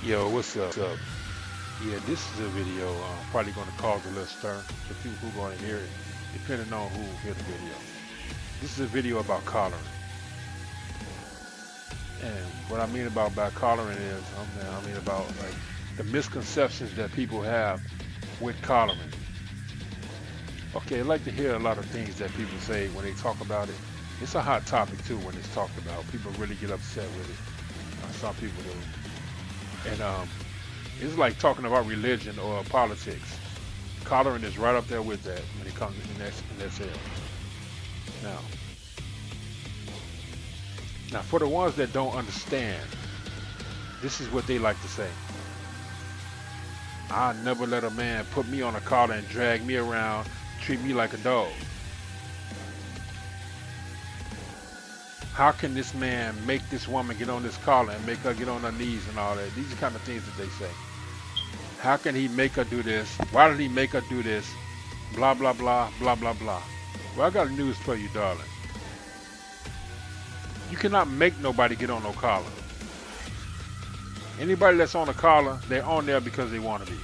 Yo, what's up? Yeah, this is a video probably going to cause a little stir to people who are going to hear it, depending on who hear the video. This is a video about collaring. And what I mean about collaring is, I mean about like the misconceptions that people have with collaring. Okay, I like to hear a lot of things that people say when they talk about it. It's a hot topic too when it's talked about. People really get upset with it. Some people do. And it's like talking about religion or politics. Collaring is right up there with that when it comes in that area. Now, for the ones that don't understand, this is what they like to say. I never let a man put me on a collar and drag me around, treat me like a dog. How can this man make this woman get on this collar and make her get on her knees and all that? These are the kind of things that they say. How can he make her do this? Why did he make her do this? Blah, blah, blah, blah, blah, blah. Well, I got news for you, darling. You cannot make nobody get on no collar. Anybody that's on a collar, they're on there because they want to be.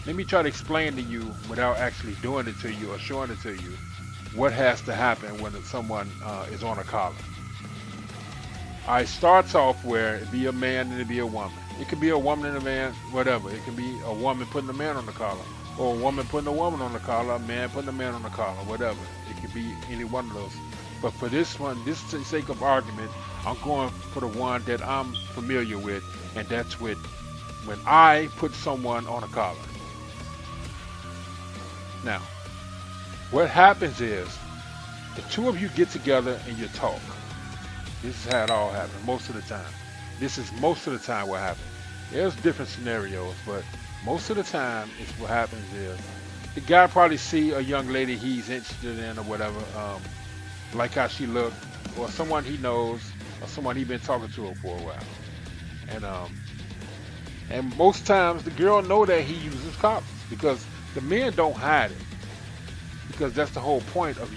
Let me try to explain to you without actually doing it to you or showing it to you what has to happen when someone is on a collar. It starts off where it be a man and it be a woman. It could be a woman and a man, whatever. It can be a woman putting a man on the collar, or a woman putting a woman on the collar, a man putting a man on the collar, whatever. It could be any one of those. But for this one, this sake of argument, I'm going for the one that I'm familiar with, and that's with when I put someone on a collar. Now, what happens is the two of you get together and you talk. This is how it all happens most of the time. This is most of the time what happens. There's different scenarios, but most of the time is what happens is the guy probably see a young lady he's interested in or whatever, like how she looked, or someone he knows, or someone he's been talking to her for a while. And most times the girl know that he uses collars because the men don't hide it. Because that's the whole point of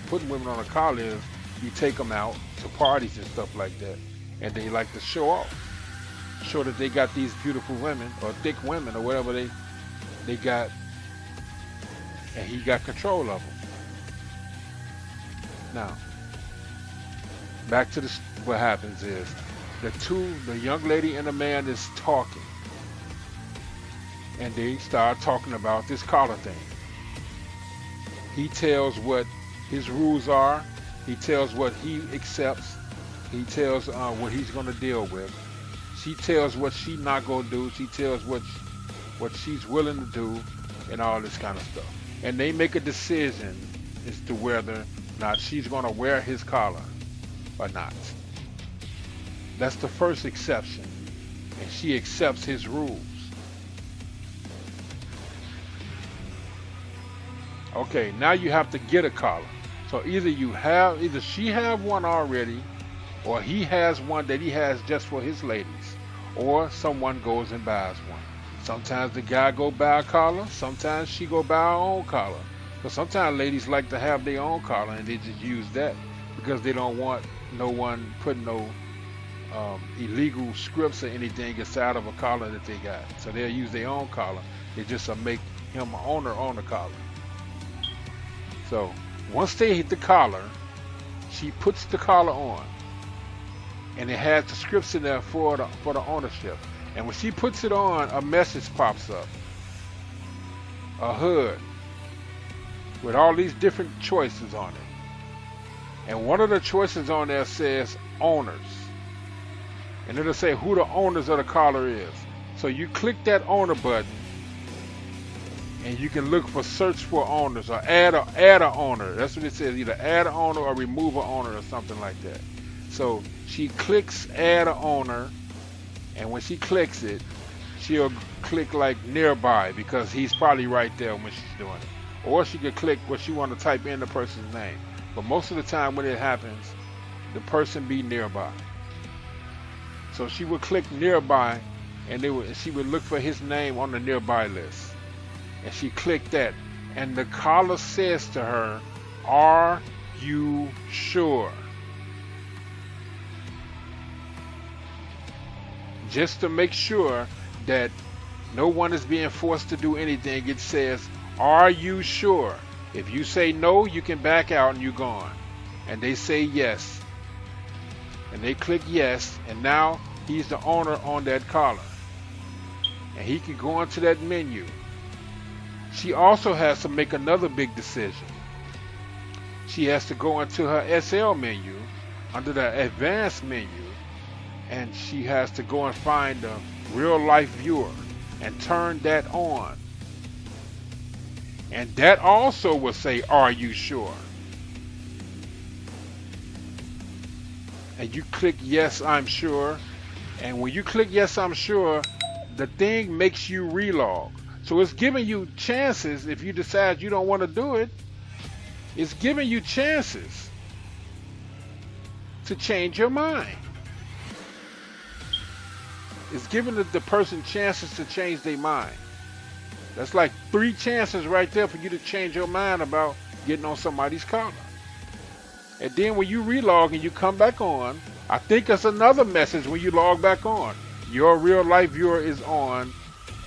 putting women on a collar is you take them out to parties and stuff like that, and they like to show off, show that they got these beautiful women or thick women or whatever they got, and he got control of them. Now, back to what happens is the young lady and the man is talking, and they start talking about this collar thing. He tells what his rules are. He tells what he accepts. He tells what he's going to deal with. She tells what she's not going to do. She tells what she's willing to do and all this kind of stuff. And they make a decision as to whether or not she's going to wear his collar or not. That's the first exception. And she accepts his rules. Okay, now you have to get a collar. So either she have one already, or he has one that he has just for his ladies, or someone goes and buys one. Sometimes the guy go buy a collar, sometimes she go buy her own collar. But sometimes ladies like to have their own collar and they just use that because they don't want no one putting no illegal scripts or anything inside of a collar that they got. So they'll use their own collar. They just make him owner on the collar. So once they hit the collar, she puts the collar on, and it has the scripts in there for the ownership. And when she puts it on, a message pops up, a HUD with all these different choices on it. And one of the choices on there says owners, and it'll say who the owners of the collar is. So you click that owner button, and you can look for search for owners or add a owner. That's what it says, either add an owner or remove an owner or something like that. So she clicks add an owner, and when she clicks it, she'll click like nearby because he's probably right there when she's doing it. Or she could click what she want to type in the person's name. But most of the time when it happens, the person be nearby. So she would click nearby, and she would look for his name on the nearby list. And she clicked that, and the collar says to her, "Are you sure?" just to make sure that no one is being forced to do anything. It says, are you sure? If you say no, you can back out and you're gone. And they say yes. And they click yes, and now he's the owner on that collar. And he can go into that menu. She also has to make another big decision. She has to go into her SL menu, under the advanced menu, and she has to go and find the real life viewer and turn that on. And that also will say, are you sure? And you click yes, I'm sure. And when you click yes, I'm sure, the thing makes you relog. So it's giving you chances. If you decide you don't want to do it, it's giving you chances to change your mind. It's giving the person chances to change their mind. That's like 3 chances right there for you to change your mind about getting on somebody's collar. And then when you relog and you come back on, I think it's another message when you log back on. Your real life viewer is on,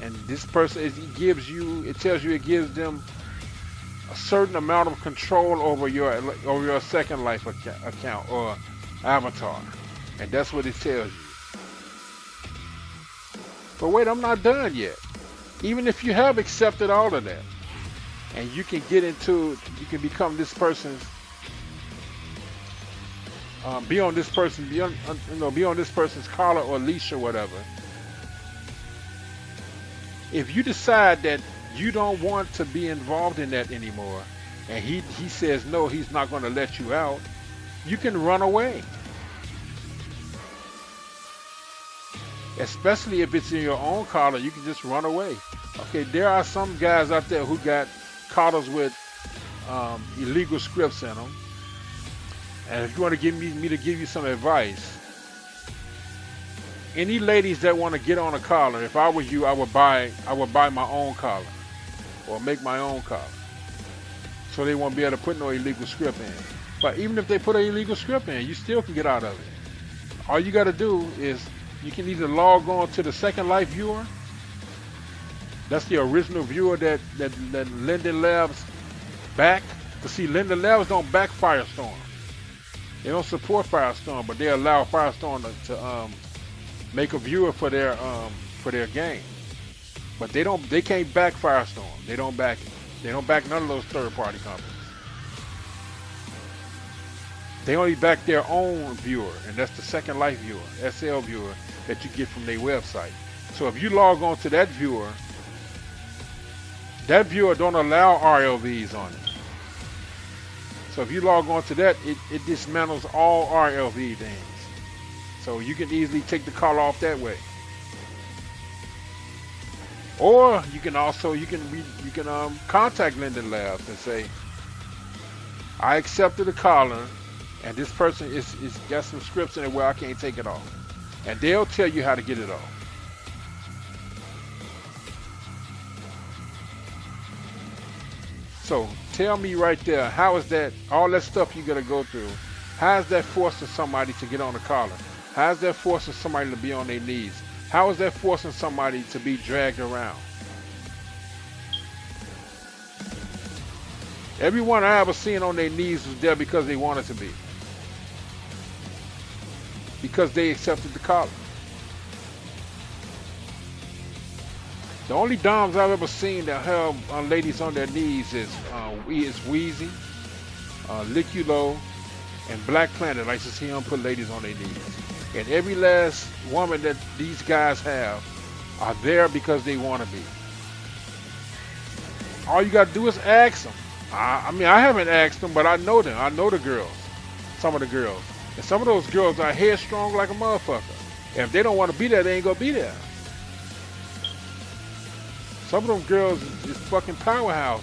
and this person, it tells you it gives them a certain amount of control over your second life account or avatar. And that's what it tells you. But wait, I'm not done yet. Even if you have accepted all of that, and you can become this person's, be on this person's collar or leash or whatever. If you decide that you don't want to be involved in that anymore, and he says no, he's not going to let you out, you can run away. Especially if it's in your own collar, you can just run away. Okay, there are some guys out there who got collars with illegal scripts in them. And if you want to give me to give you some advice, any ladies that want to get on a collar, if I was you, I would buy my own collar or make my own collar, so they won't be able to put no illegal script in. But even if they put an illegal script in, you still can get out of it. All you got to do is you can either log on to the Second Life viewer. That's the original viewer that Linden Labs back. To see, Linden Labs don't back Firestorm. They don't support Firestorm, but they allow Firestorm to make a viewer for their game. But they can't back Firestorm. They don't back it. They don't back none of those third-party companies. They only back their own viewer, and that's the Second Life viewer, SL viewer, that you get from their website. So if you log on to that viewer don't allow RLVs on it. So if you log on to that, it dismantles all RLV things. So you can easily take the collar off that way. Or you can contact Linden Labs and say, I accepted the collar, and this person is got some scripts in it where I can't take it off. And they'll tell you how to get it off. So tell me right there, how is that, all that stuff you gotta go through, how is that forcing somebody to get on a collar? How is that forcing somebody to be on their knees? How is that forcing somebody to be dragged around? Everyone I ever seen on their knees was there because they wanted to be. Because they accepted the collar. The only doms I've ever seen that have ladies on their knees is Wheezy, Liculo, and Black Planet. I like to see them put ladies on their knees. And every last woman that these guys have are there because they want to be. All you got to do is ask them. I mean, I haven't asked them, but I know them. I know the girls, some of the girls. And some of those girls are headstrong like a motherfucker. And if they don't want to be there, they ain't going to be there. Some of them girls is fucking powerhouse.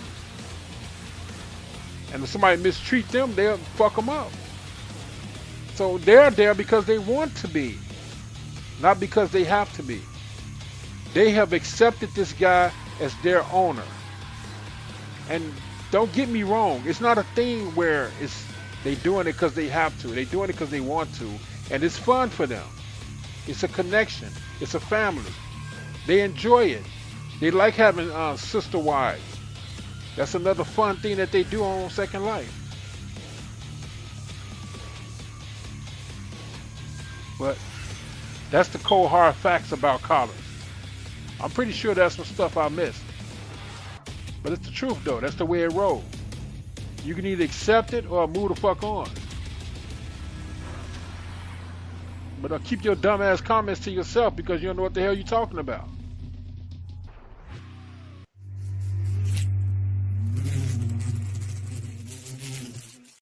And if somebody mistreat them, they'll fuck them up. So they're there because they want to be, not because they have to be. They have accepted this guy as their owner. And don't get me wrong, it's not a thing where they doing it because they have to. They're doing it because they want to, and it's fun for them. It's a connection. It's a family. They enjoy it. They like having sister wives. That's another fun thing that they do on Second Life. But that's the cold hard facts about collars. I'm pretty sure that's some stuff I missed. But it's the truth though. That's the way it rolls. You can either accept it or move the fuck on. But keep your dumb ass comments to yourself because you don't know what the hell you're talking about.